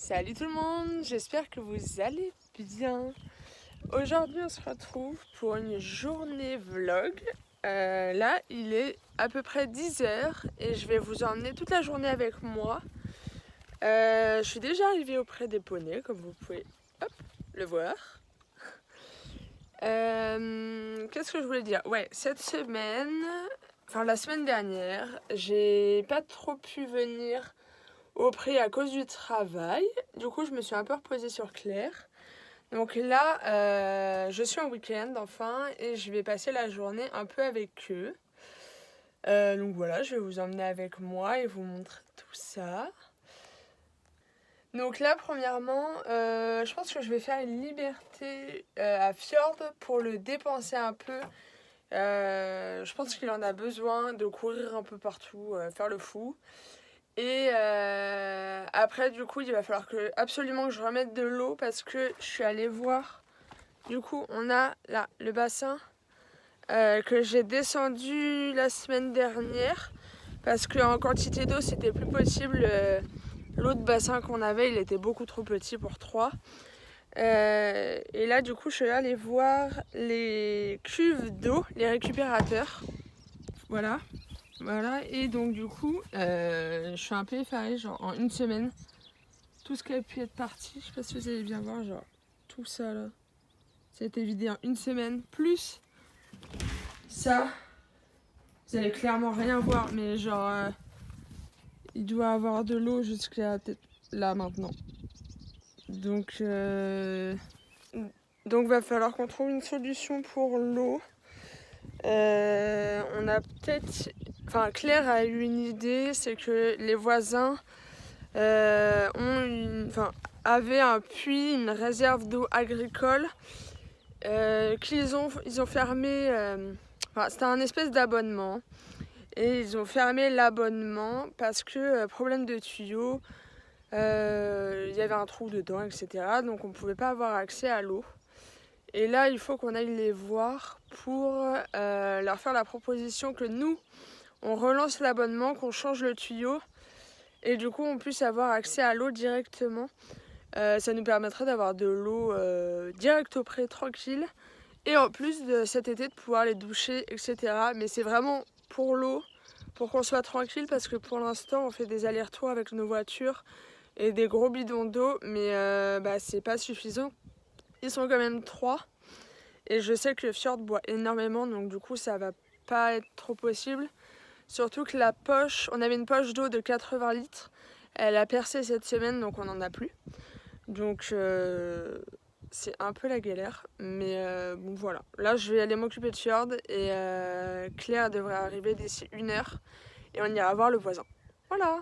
Salut tout le monde, j'espère que vous allez bien. Aujourd'hui on se retrouve pour une journée vlog. Là il est à peu près 10h et je vais vous emmener toute la journée avec moi. Je suis déjà arrivée auprès des poneys comme vous pouvez le voir. Qu'est-ce que je voulais dire? Ouais, cette semaine, enfin la semaine dernière, j'ai pas trop pu venir au pré à cause du travail. Du coup, je me suis un peu reposée sur Claire. Donc là, je suis en week-end enfin et je vais passer la journée un peu avec eux. Donc voilà, je vais vous emmener avec moi et vous montrer tout ça. Donc là, premièrement, je pense que je vais faire une liberté à Fjord pour le dépenser un peu. Je pense qu'il en a besoin de courir un peu partout, faire le fou. Et après, du coup, il va falloir absolument que je remette de l'eau parce que je suis allée voir. Du coup, on a là le bassin que j'ai descendu la semaine dernière parce qu'en quantité d'eau, c'était plus possible. L'autre bassin qu'on avait, il était beaucoup trop petit pour 3. Et là, du coup, je suis allée voir les cuves d'eau, les récupérateurs. Voilà. Voilà, et donc du coup, je suis un peu effarée, genre en une semaine, tout ce qui a pu être parti, je sais pas si vous allez bien voir, genre tout ça là, ça a été vidé en une semaine, plus ça, vous allez clairement rien voir, mais genre, il doit avoir de l'eau jusqu'à là maintenant. Donc va falloir qu'on trouve une solution pour l'eau. On a peut-être... Enfin, Claire a eu une idée, c'est que les voisins avaient un puits, une réserve d'eau agricole qu'ils ont fermé. C'était un espèce d'abonnement et ils ont fermé l'abonnement parce que problème de tuyaux, il y avait un trou dedans, etc. Donc on ne pouvait pas avoir accès à l'eau. Et là, il faut qu'on aille les voir pour leur faire la proposition que nous, on relance l'abonnement, qu'on change le tuyau et du coup, on puisse avoir accès à l'eau directement. Ça nous permettrait d'avoir de l'eau direct au pré, tranquille. Et en plus, de cet été, de pouvoir les doucher, etc. Mais c'est vraiment pour l'eau, pour qu'on soit tranquille parce que pour l'instant, on fait des allers-retours avec nos voitures et des gros bidons d'eau. Mais c'est pas suffisant. Ils sont quand même 3 et je sais que Fjord boit énormément donc du coup ça va pas être trop possible. Surtout que la poche, on avait une poche d'eau de 80 litres, elle a percé cette semaine donc on n'en a plus. Donc c'est un peu la galère mais bon voilà. Là je vais aller m'occuper de Fjord et Claire devrait arriver d'ici 1 heure et on ira voir le voisin. Voilà.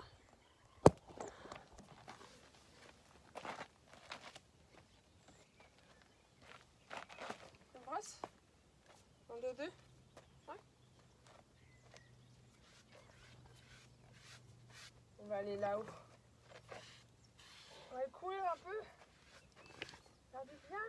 Deux. Ouais. On va aller là-haut. On va courir un peu. Faire du bien.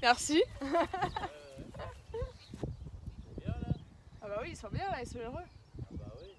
Merci. Ah bah oui, ils sont bien là, ils sont heureux. Ah bah oui.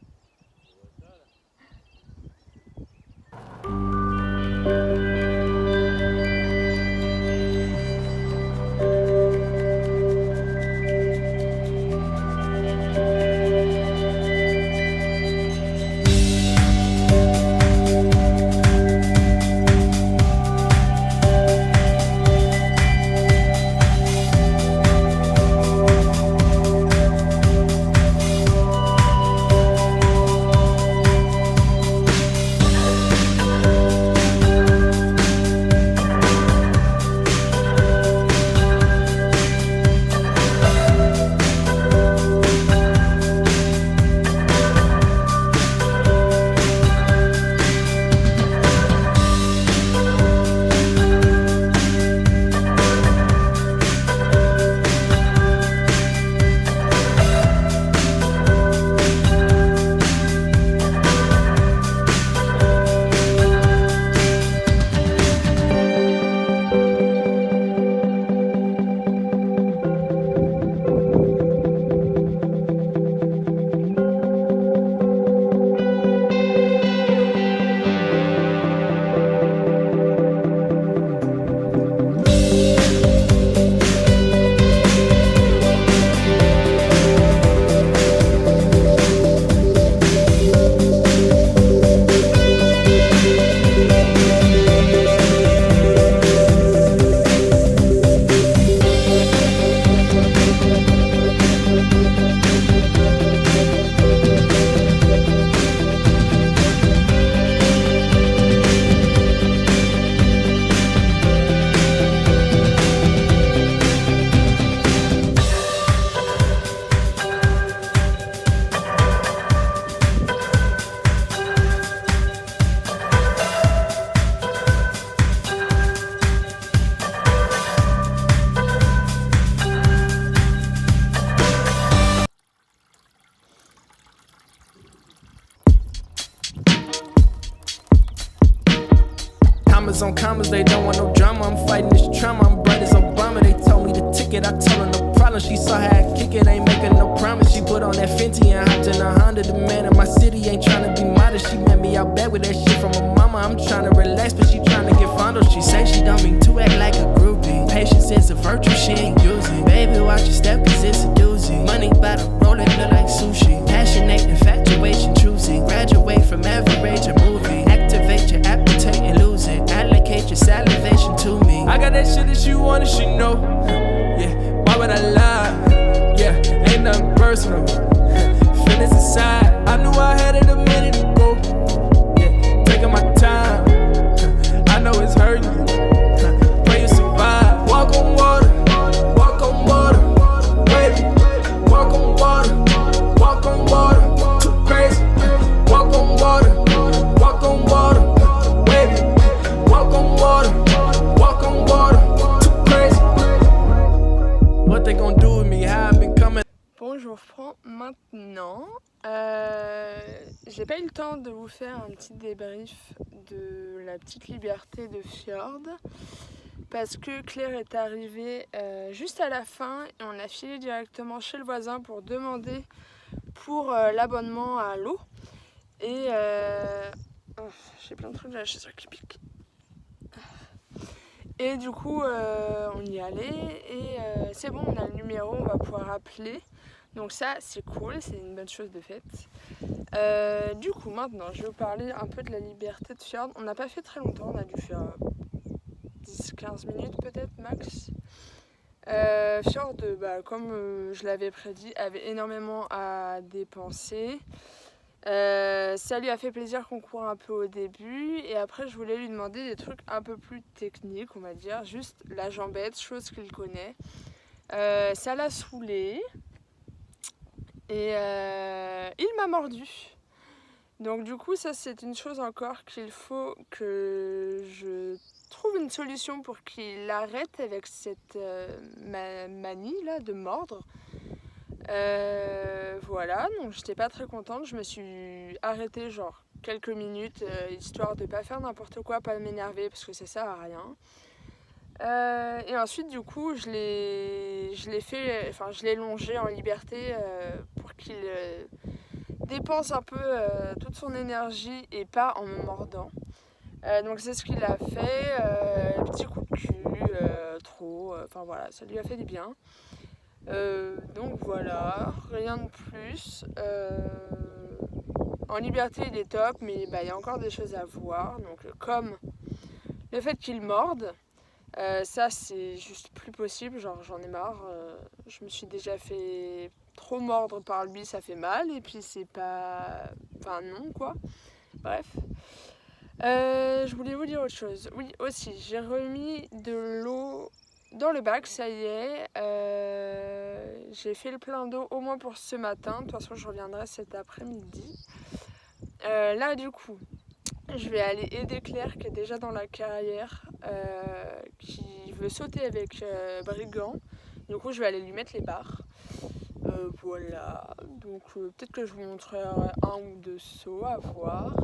commas on commas, they don't want no drama. I'm fighting this trauma, I'm bright as Obama. They told me the ticket, I told her no problem. She saw how I kick it, ain't making no promise. She put on that Fenty and hopped in a Honda. The man in my city ain't tryna be modest. She met me out back with that shit from her mama. I'm tryna relax, but she tryna get fondled. She say she don't mean to act like a groupie. Patience is a virtue, she ain't using. Baby, watch your step, cause it's a doozy. Money by the roll, it look like sushi. Passionate, infatuation, choosy. Graduate from average, a movie. Activate your appetite and lose it. Allocate your salivation to me. I got that shit that you want and she know. Yeah, why would I lie? Yeah, ain't nothing personal. Feelings inside, I knew I had it a minute ago. Yeah, taking my time. I know it's hurting you. Pray you survive. Walk on water, walk on water, baby. Walk on water, walk on water. Too crazy. Walk on water, walk on water, baby. Walk on water, walk on water. Too crazy. What they gonna do with me? How I've been coming. Bon, je vous reprends maintenant. J'ai pas eu le temps de vous faire un petit débrief de la petite liberté de Fjord parce que Claire est arrivée juste à la fin et on a filé directement chez le voisin pour demander pour l'abonnement à l'eau. Et j'ai plein de trucs de la chaise qui piquent. Et du coup, on y allait et c'est bon, on a le numéro, on va pouvoir appeler. Donc ça, c'est cool, c'est une bonne chose de faite. Du coup, maintenant, je vais vous parler un peu de la liberté de Fjord. On n'a pas fait très longtemps, on a dû faire 10-15 minutes peut-être, max. Fjord, comme je l'avais prédit, avait énormément à dépenser. Ça lui a fait plaisir qu'on court un peu au début et après je voulais lui demander des trucs un peu plus techniques, on va dire, juste la jambette, chose qu'il connaît. Ça l'a saoulé et il m'a mordu. Donc du coup ça c'est une chose encore qu'il faut que je trouve une solution pour qu'il arrête avec cette manie là de mordre. Voilà, donc j'étais pas très contente, je me suis arrêtée genre quelques minutes histoire de pas faire n'importe quoi, pas m'énerver parce que ça sert à rien. Et ensuite du coup je l'ai longé en liberté pour qu'il dépense un peu toute son énergie et pas en me mordant. Donc c'est ce qu'il a fait, petit coup de cul, trop, enfin voilà, ça lui a fait du bien. Donc voilà, rien de plus. En liberté il est top, mais il y a encore des choses à voir. Donc comme le fait qu'il morde, ça c'est juste plus possible, genre j'en ai marre. Je me suis déjà fait trop mordre par lui, ça fait mal, et puis c'est pas... Enfin non quoi. Bref. Je voulais vous dire autre chose. Oui aussi, j'ai remis de l'eau dans le bac, ça y est. J'ai fait le plein d'eau au moins pour ce matin. De toute façon, je reviendrai cet après-midi. Là, du coup, je vais aller aider Claire qui est déjà dans la carrière, qui veut sauter avec Brigand. Du coup, je vais aller lui mettre les barres. Voilà. Donc, peut-être que je vous montrerai un ou deux sauts à voir.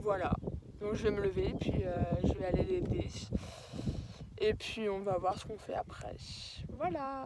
Voilà. Donc je vais me lever, puis je vais aller l'aider. Et puis on va voir ce qu'on fait après. Voilà.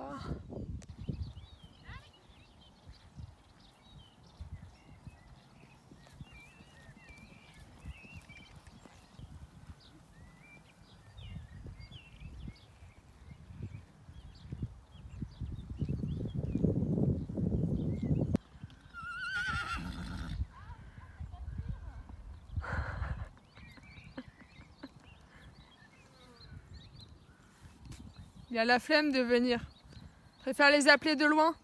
Il a la flemme de venir. Préfère les appeler de loin.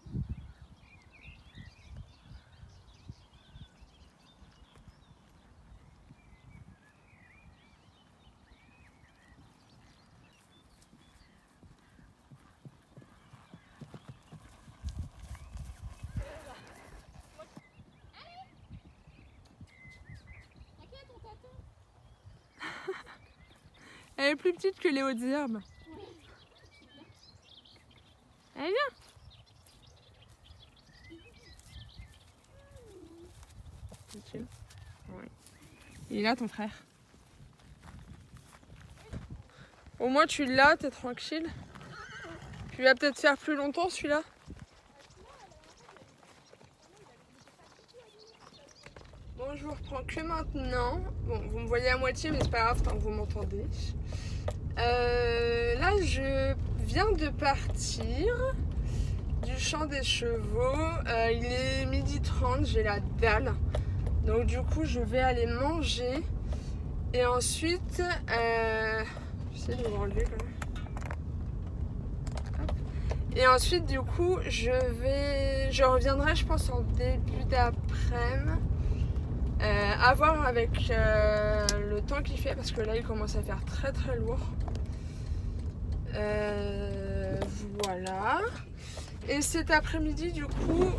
Elle est plus petite que les hautes herbes. Allez, viens. Oui. Il est là ton frère. Au moins tu l'as, t'es tranquille. Tu vas peut-être faire plus longtemps celui-là. Bon, je vous reprends que maintenant. Bon, vous me voyez à moitié, mais c'est pas grave tant que vous m'entendez. Là, je viens de partir du champ des chevaux. Il est 12h30, j'ai la dalle. Donc du coup, je vais aller manger. Et ensuite, j'essaie de vous enlever quand même. Hop. Et ensuite, du coup, je reviendrai, je pense, en début d'après-midi. À voir avec le temps qu'il fait, parce que là, il commence à faire très très lourd. Voilà. Et cet après-midi, du coup,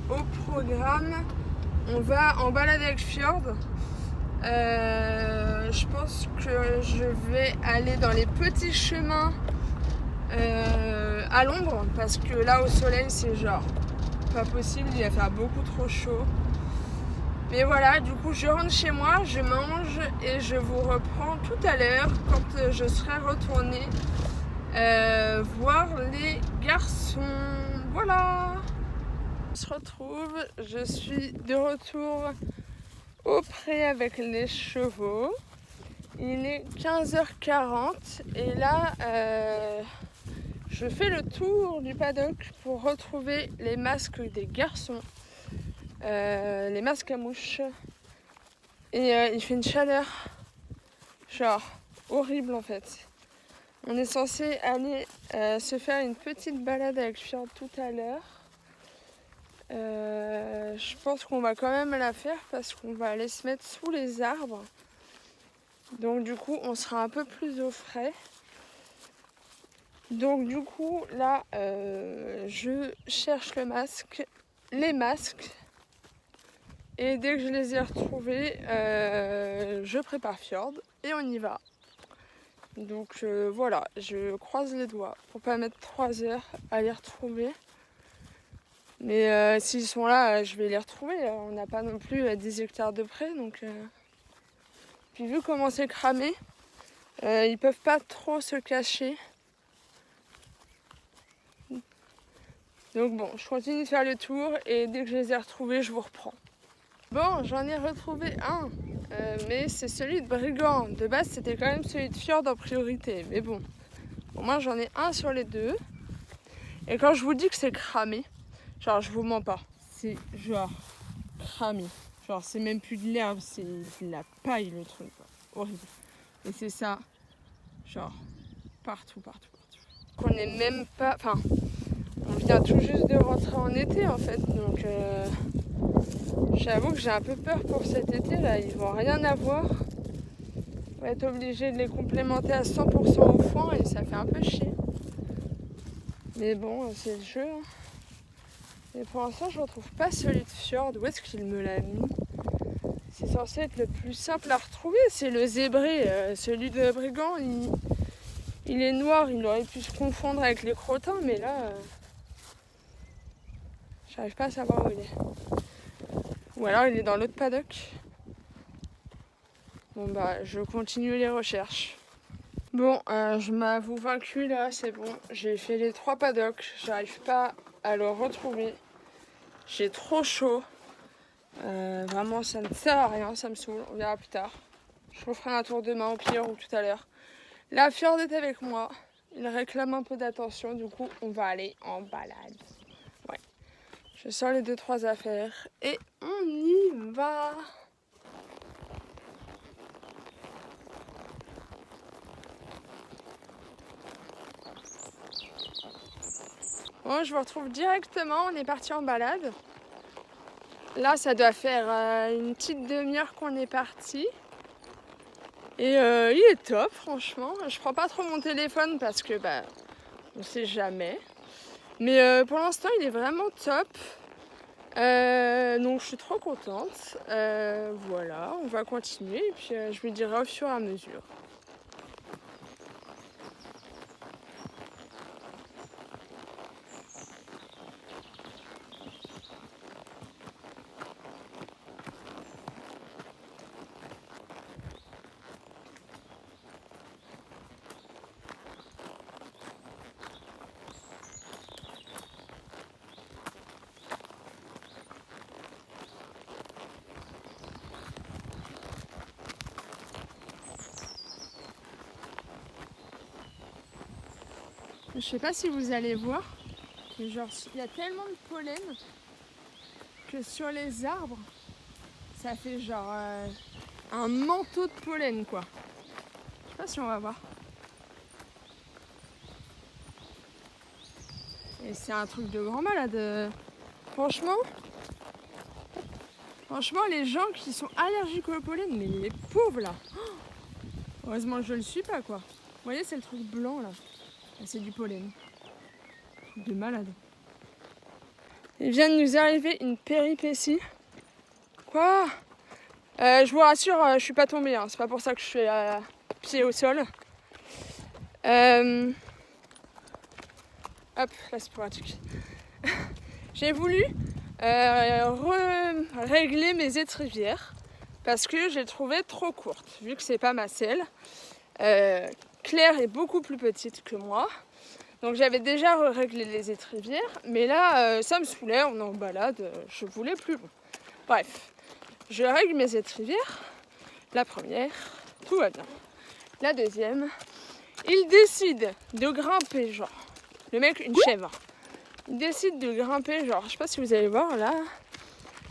au programme, on va en balade avec Fjord. Je pense que je vais aller dans les petits chemins à l'ombre, parce que là, au soleil, c'est genre pas possible, il va faire beaucoup trop chaud. Mais voilà, du coup, je rentre chez moi, je mange et je vous reprends tout à l'heure quand je serai retournée voir les garçons. Voilà. On se retrouve, je suis de retour au pré avec les chevaux. Il est 15h40 et là, je fais le tour du paddock pour retrouver les masques des garçons. Les masques à mouches. Et il fait une chaleur genre horrible en fait. On est censé aller se faire une petite balade avec Fjord tout à l'heure. Je pense qu'on va quand même la faire parce qu'on va aller se mettre sous les arbres. Donc du coup on sera un peu plus au frais. Donc du coup là je cherche les masques. Et dès que je les ai retrouvés, je prépare Fjord et on y va. Donc voilà, je croise les doigts pour pas mettre 3 heures à les retrouver. Mais s'ils sont là, je vais les retrouver. On n'a pas non plus 10 hectares de près. Donc, Puis vu comment c'est cramé, ils peuvent pas trop se cacher. Donc bon, je continue de faire le tour et dès que je les ai retrouvés, je vous reprends. Bon, j'en ai retrouvé un, mais c'est celui de Brigand. De base, c'était quand même celui de Fjord en priorité. Mais bon, au moins j'en ai un sur les deux. Et quand je vous dis que c'est cramé, genre je vous mens pas, c'est genre cramé. Genre c'est même plus de l'herbe, c'est de la paille le truc. Quoi. Horrible. Et c'est ça, genre partout. Qu'on n'est même pas... Enfin, on vient tout juste de rentrer en été en fait, donc... J'avoue que j'ai un peu peur pour cet été là, ils vont rien avoir. On va être obligé de les complémenter à 100% au foin et ça fait un peu chier. Mais bon, c'est le jeu. Hein. Et pour l'instant, je retrouve pas celui de Fjord. Où est-ce qu'il me l'a mis? C'est censé être le plus simple à retrouver, c'est le zébré. Celui de Brigand, il est noir, il aurait pu se confondre avec les crottins, mais là, j'arrive pas à savoir où il est. Ou alors il est dans l'autre paddock. Bon bah je continue les recherches. Bon, je m'avoue vaincue là, c'est bon. J'ai fait les 3 paddocks, j'arrive pas à le retrouver. J'ai trop chaud. Vraiment ça ne sert à rien, ça me saoule, on verra plus tard. Je referai un tour demain au pire ou tout à l'heure. La Fjord est avec moi. Il réclame un peu d'attention, du coup on va aller en balade. Ouais. Je sors les 2-3 affaires et on y va. Bon, je vous retrouve directement, on est parti en balade. Là, ça doit faire une petite demi-heure qu'on est parti. Et il est top, franchement. Je prends pas trop mon téléphone parce que, on sait jamais. Mais pour l'instant, il est vraiment top. Donc, je suis trop contente. Voilà, on va continuer et puis je vous dirai au fur et à mesure. Je sais pas si vous allez voir, mais genre il y a tellement de pollen que sur les arbres, ça fait genre un manteau de pollen quoi. Je sais pas si on va voir. Et c'est un truc de grand malade. Franchement, les gens qui sont allergiques au pollen, mais les pauvres là. Heureusement que je le suis pas quoi. Vous voyez, c'est le truc blanc là. C'est du pollen. Truc de malade. Il vient de nous arriver une péripétie. Quoi? Je vous rassure, je suis pas tombée. Hein. C'est pas pour ça que je suis pied au sol. Hop, là c'est pratique. J'ai voulu régler mes étrivières parce que j'ai trouvé trop courte. Vu que c'est pas ma selle. Claire est beaucoup plus petite que moi. Donc j'avais déjà réglé les étrivières. Mais là, ça me saoulait, on est en balade. Je voulais plus long. Bref, je règle mes étrivières. La première, tout va bien. La deuxième, il décide de grimper, genre. Le mec, une chèvre. Il décide de grimper, genre, je sais pas si vous allez voir, là.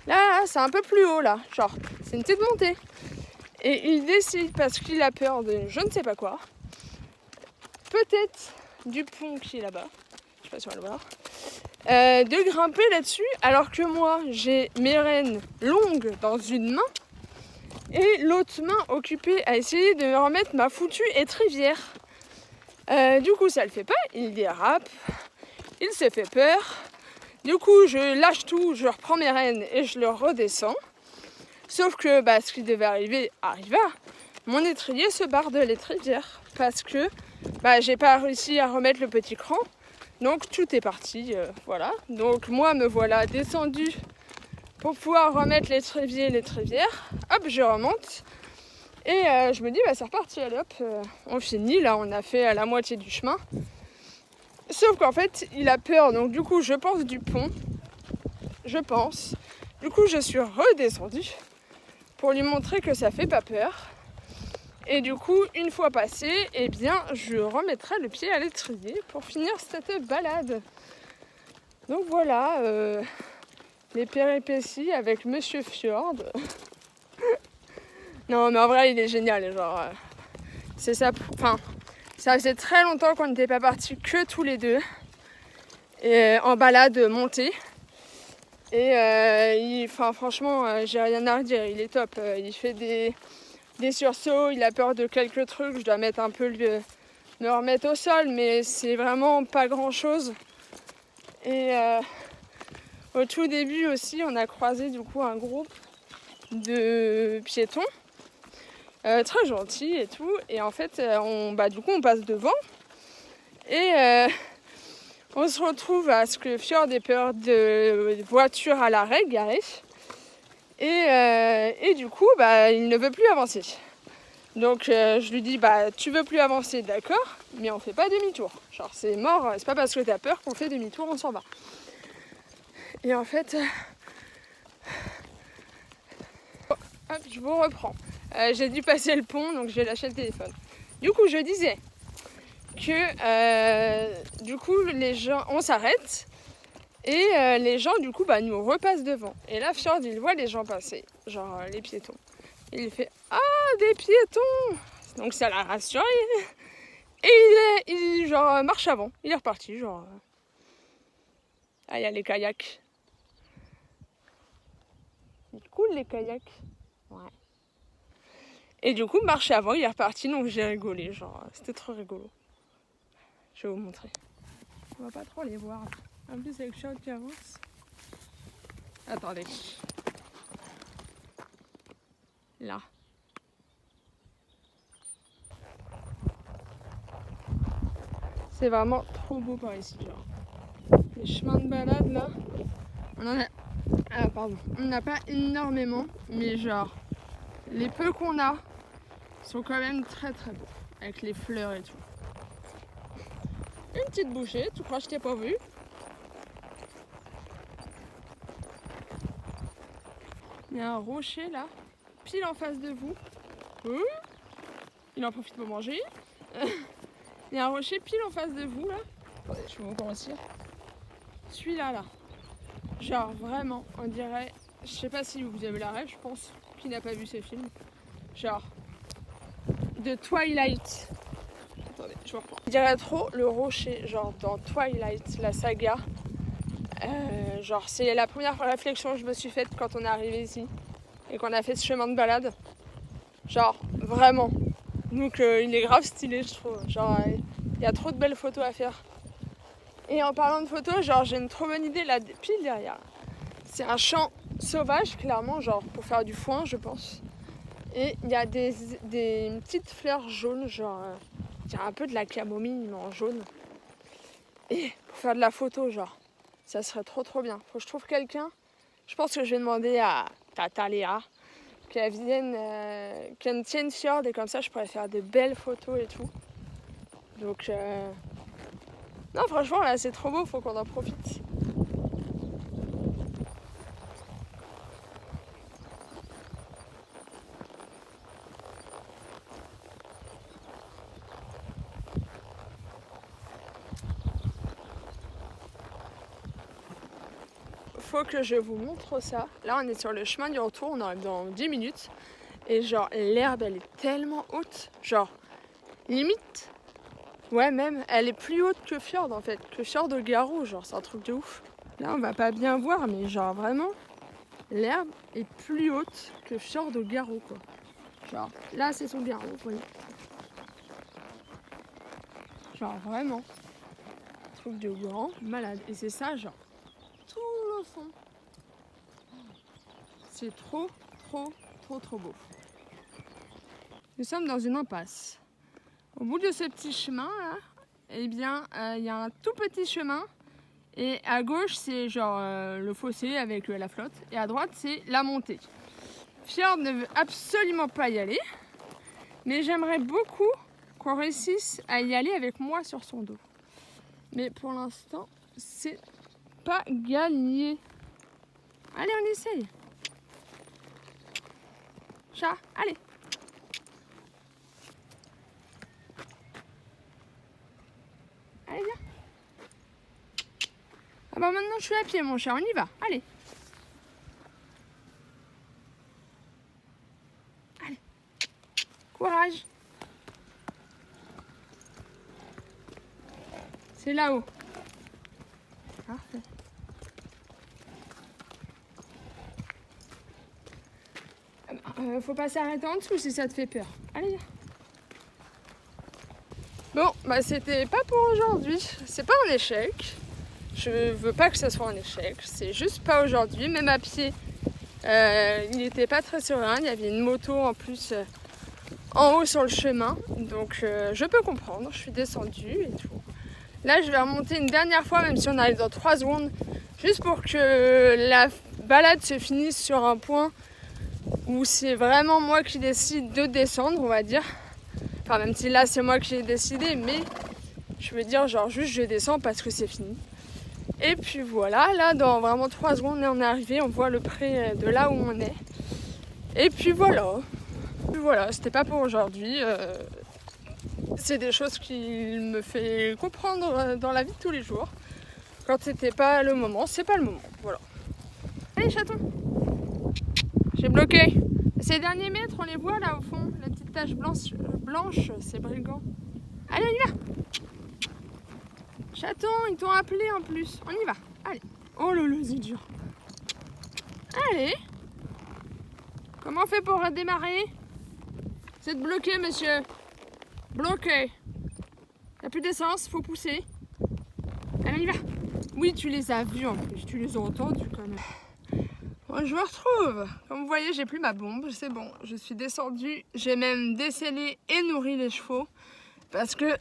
Là, c'est un peu plus haut, là. Genre, c'est une petite montée. Et il décide, parce qu'il a peur de je ne sais pas quoi, peut-être du pont qui est là-bas, je sais pas si on va le voir, de grimper là-dessus, alors que moi, j'ai mes rênes longues dans une main, et l'autre main occupée à essayer de me remettre ma foutue étrivière. Du coup, ça le fait pas, il dérape, il se fait peur. Du coup, je lâche tout, je reprends mes rênes et je le redescends. Sauf que ce qui devait arriver arriva. Mon étrier se barre de l'étrivière parce que j'ai pas réussi à remettre le petit cran. Donc tout est parti, voilà. Donc moi me voilà descendu pour pouvoir remettre l'étrivière. Hop, je remonte. Et je me dis, c'est reparti, allez hop, on finit. Là, on a fait la moitié du chemin. Sauf qu'en fait, il a peur. Donc du coup, je pense du pont. Du coup, je suis redescendue pour lui montrer que ça fait pas peur. Et du coup, une fois passé, je remettrai le pied à l'étrier pour finir cette balade. Donc voilà, les péripéties avec Monsieur Fjord. Non, mais en vrai, il est génial. Genre, c'est ça. Enfin, ça faisait très longtemps qu'on n'était pas partis que tous les deux et en balade montée. Et franchement, j'ai rien à redire. Il est top. Il fait des sursauts. Il a peur de quelques trucs. Je dois mettre un peu me remettre au sol, mais c'est vraiment pas grand-chose. Et au tout début aussi, on a croisé du coup un groupe de piétons. Très gentil et tout, et en fait on passe devant et on se retrouve à ce que Fjord ait peur de voitures à l'arrêt garées et du coup il ne veut plus avancer. Donc je lui dis tu veux plus avancer, d'accord, mais on fait pas demi-tour, genre c'est mort, c'est pas parce que t'as peur qu'on fait demi-tour, on s'en va. Et en fait hop, je vous reprends. J'ai dû passer le pont, donc j'ai lâché le téléphone. Du coup, je disais que du coup, les gens, on s'arrête et les gens, du coup, nous repassent devant. Et là, Fjord, il voit les gens passer, genre les piétons. Et il fait « Ah, des piétons !» Donc ça l'a rassuré. Et il marche avant. Il est reparti, genre... Ah, il y a les kayaks. Il coule les kayaks. Ouais. Et du coup, marche avant, il est reparti, donc j'ai rigolé, genre, c'était trop rigolo. Je vais vous montrer. On va pas trop les voir. En plus, avec Fjord qui avance. Attendez. Là. C'est vraiment trop beau par ici, genre. Les chemins de balade, là, on en a... Ah, pardon. On n'a pas énormément, mais genre, les peu qu'on a sont quand même très très beaux, avec les fleurs et tout. Une petite bouchée, tu crois que je t'ai pas vu? Il y a un rocher là, pile en face de vous. Il en profite pour manger. Il y a un rocher pile en face de vous là. Attendez, je vais vous grossir. Celui-là, là. Genre vraiment, on dirait... Je sais pas si vous avez la rêve, je pense. Qui n'a pas vu ce film. Genre... de Twilight. Attendez, je vous reprends. On dirait trop le rocher, genre dans Twilight, la saga. Genre c'est la première réflexion que je me suis faite quand on est arrivé ici. Et qu'on a fait ce chemin de balade. Genre, vraiment. Donc il est grave stylé, je trouve. Genre, il y a trop de belles photos à faire. Et en parlant de photos, genre, j'ai une trop bonne idée là, pile derrière. C'est un champ sauvage, clairement, genre, pour faire du foin, je pense. Et il y a des petites fleurs jaunes, genre, il y a un peu de la camomille, mais en jaune. Et pour faire de la photo, genre, ça serait trop bien. Faut que je trouve quelqu'un. Je pense que je vais demander à Tata Léa qu'elle vienne, qu'elle me tienne fjord et comme ça je pourrais faire de belles photos et tout. Donc non, franchement là c'est trop beau, faut qu'on en profite. Faut que je vous montre ça. Là on est sur le chemin du retour, on arrive dans 10 minutes. Et genre l'herbe elle est tellement haute, genre limite, ouais même, elle est plus haute que Fjord en fait, que Fjord de Garou, genre c'est un truc de ouf. Là on va pas bien voir mais genre vraiment, l'herbe est plus haute que Fjord de Garou quoi. Genre là c'est son Garou, vous voyez. Genre vraiment, truc de grand malade. Et c'est ça genre, tout le fond. C'est trop beau. Nous sommes dans une impasse. Au bout de ce petit chemin là, eh bien, y a un tout petit chemin. Et à gauche, c'est genre le fossé avec la flotte. Et à droite, c'est la montée. Fjord ne veut absolument pas y aller. Mais j'aimerais beaucoup qu'on réussisse à y aller avec moi sur son dos. Mais pour l'instant, c'est pas gagné. Allez, on essaye. Chat, allez. Allez, viens. Ah bah maintenant je suis à pied mon chat, on y va, allez. Allez. Courage. C'est là-haut. Parfait. Faut pas s'arrêter en dessous si ça te fait peur. Allez, viens. Bon, bah c'était pas pour aujourd'hui. C'est pas un échec. Je veux pas que ça soit un échec. C'est juste pas aujourd'hui. Même à pied, il n'était pas très serein. Il y avait une moto en plus en haut sur le chemin. Donc je peux comprendre. Je suis descendue et tout. Là, je vais remonter une dernière fois, même si on arrive dans 3 secondes. Juste pour que la balade se finisse sur un point où c'est vraiment moi qui décide de descendre, on va dire. Enfin, même si là, c'est moi qui ai décidé, mais je veux dire, genre, juste je descends parce que c'est fini. Et puis voilà, là, dans vraiment 3 secondes, on est arrivé, on voit le pré de là où on est. Et puis voilà. C'était pas pour aujourd'hui. C'est des choses qui me fait comprendre dans la vie de tous les jours. Quand c'était pas le moment, c'est pas le moment. Voilà. Allez, chaton. J'ai bloqué. Ces derniers mètres, on les voit là au fond. La petite tache blanche, c'est brigand. Allez, on y va. Chaton, ils t'ont appelé en plus. On y va. Allez. Oh là là, c'est dur. Allez. Comment on fait pour redémarrer? C'est bloqué, monsieur. Bloqué. Y'a plus d'essence, faut pousser. Allez, on y va. Oui, tu les as vus en plus. Tu les as entendus quand même. Bon, je me retrouve. Comme vous voyez, j'ai plus ma bombe. C'est bon, je suis descendue. J'ai même décellé et nourri les chevaux. Parce que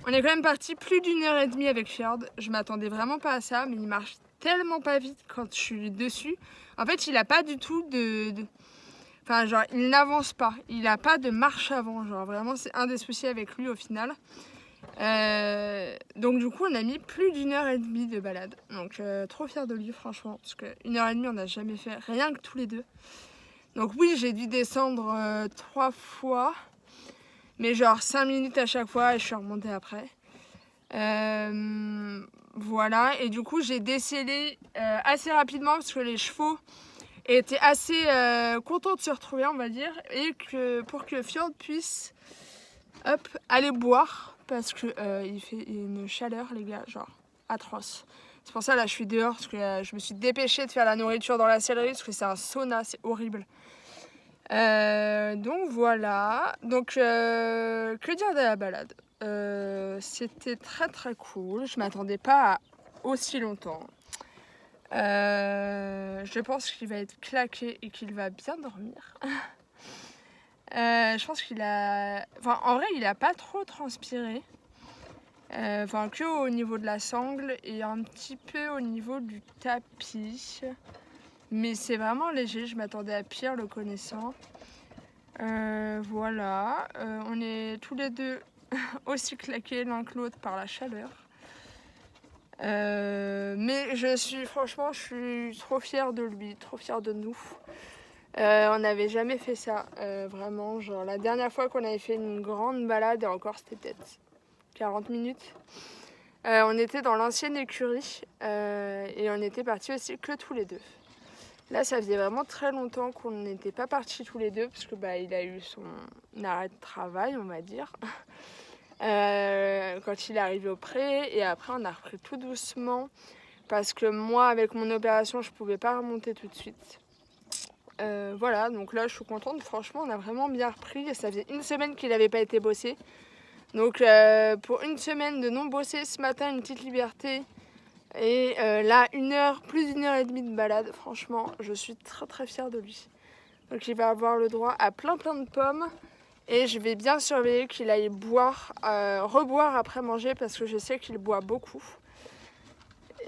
on est quand même parti plus d'1h30 avec Fjord. Je m'attendais vraiment pas à ça, mais il marche tellement pas vite quand je suis dessus. En fait, il a pas du tout Enfin, genre, il n'avance pas. Il a pas de marche avant. Genre, vraiment, c'est un des soucis avec lui au final. Donc, du coup, on a mis plus d'1h30 de balade. Donc, trop fière de lui, franchement. Parce que 1h30, on n'a jamais fait rien que tous les deux. Donc, oui, j'ai dû descendre 3 fois. Mais genre 5 minutes à chaque fois et je suis remontée après. Voilà, et du coup j'ai décelé assez rapidement parce que les chevaux étaient assez contents de se retrouver, on va dire, et que pour que Fjord puisse aller boire parce que il fait une chaleur, les gars, genre atroce. C'est pour ça là je suis dehors parce que je me suis dépêchée de faire la nourriture dans la sellerie parce que c'est un sauna, c'est horrible. Donc voilà. Donc que dire de la balade? C'était très très cool. Je m'attendais pas à aussi longtemps. Je pense qu'il va être claqué et qu'il va bien dormir. Je pense qu'il a... Enfin, en vrai, il a pas trop transpiré. Enfin, que au niveau de la sangle et un petit peu au niveau du tapis. Mais c'est vraiment léger, je m'attendais à pire le connaissant. Voilà, on est tous les deux aussi claqués l'un que l'autre par la chaleur. Mais franchement, je suis trop fière de lui, trop fière de nous. On n'avait jamais fait ça, vraiment. Genre, la dernière fois qu'on avait fait une grande balade, et encore c'était peut-être 40 minutes, on était dans l'ancienne écurie et on était partis aussi que tous les deux. Là, ça faisait vraiment très longtemps qu'on n'était pas partis tous les deux parce que il a eu son arrêt de travail, on va dire, quand il est arrivé au pré. Et après, on a repris tout doucement parce que moi, avec mon opération, je pouvais pas remonter tout de suite. Voilà, donc là, je suis contente. Franchement, on a vraiment bien repris. Et ça faisait une semaine qu'il n'avait pas été bossé. Donc, pour une semaine de non bossé, ce matin, une petite liberté. Et là, plus d'une heure et demie de balade, franchement, je suis très très fière de lui. Donc il va avoir le droit à plein de pommes et je vais bien surveiller qu'il aille boire, reboire après manger parce que je sais qu'il boit beaucoup.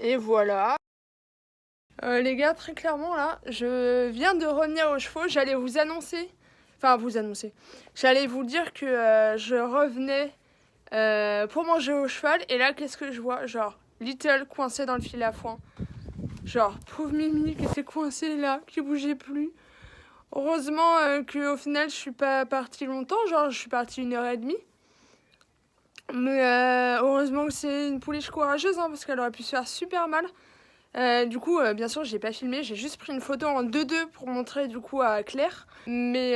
Et voilà. Les gars, très clairement là, je viens de revenir aux chevaux, j'allais vous annoncer, j'allais vous dire que je revenais pour manger au cheval et là qu'est-ce que je vois? Genre Little coincé dans le fil à foin. Genre, pauvre Mimi qui était coincée là, qui bougeait plus. Heureusement qu'au final, je suis pas partie longtemps. Genre, je suis partie 1h30. Mais heureusement que c'est une pouliche courageuse, hein, parce qu'elle aurait pu se faire super mal. Du coup, bien sûr, j'ai pas filmé. J'ai juste pris une photo en 2-2 pour montrer du coup à Claire. Mais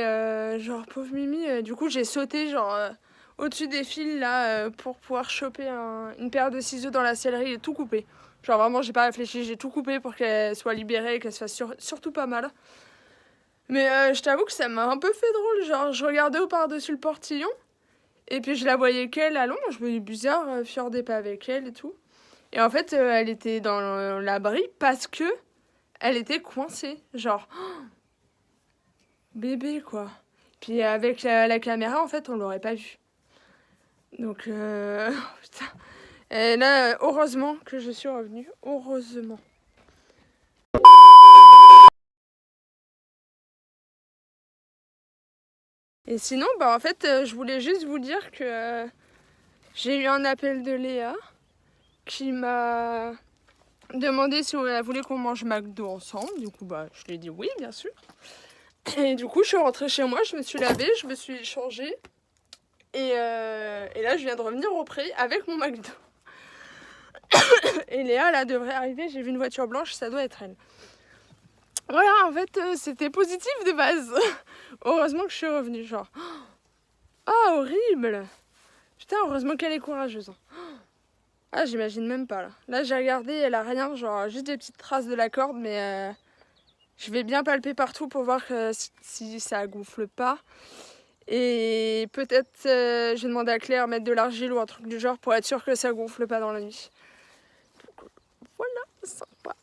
genre, pauvre Mimi, du coup, j'ai sauté genre... au-dessus des fils là pour pouvoir choper une paire de ciseaux dans la sellerie et tout couper. Genre vraiment j'ai pas réfléchi, j'ai tout coupé pour qu'elle soit libérée et qu'elle se fasse surtout pas mal. Mais je t'avoue que ça m'a un peu fait drôle, genre je regardais au par-dessus le portillon et puis je la voyais qu'elle à l'ombre, je me dis bizarre, Fjord est pas avec elle et tout. Et en fait elle était dans l'abri parce que elle était coincée, genre bébé quoi. Puis avec la caméra en fait on l'aurait pas vue. Donc, putain. Et là, heureusement que je suis revenue. Heureusement. Et sinon, en fait, je voulais juste vous dire que j'ai eu un appel de Léa qui m'a demandé si elle voulait qu'on mange McDo ensemble. Du coup, je lui ai dit oui, bien sûr. Et du coup, je suis rentrée chez moi, je me suis lavée, je me suis changée. Et là, je viens de revenir au pré avec mon McDo. Et Léa, là, devrait arriver. J'ai vu une voiture blanche, ça doit être elle. Voilà, en fait, c'était positif de base. Heureusement que je suis revenue, genre. Ah, horrible! Putain, heureusement qu'elle est courageuse. Ah, j'imagine même pas, là. Là, j'ai regardé, elle a rien, genre, juste des petites traces de la corde, mais je vais bien palper partout pour voir si ça gonfle pas. Et peut-être, je vais demander à Claire de mettre de l'argile ou un truc du genre pour être sûr que ça gonfle pas dans la nuit. Donc, voilà, sympa.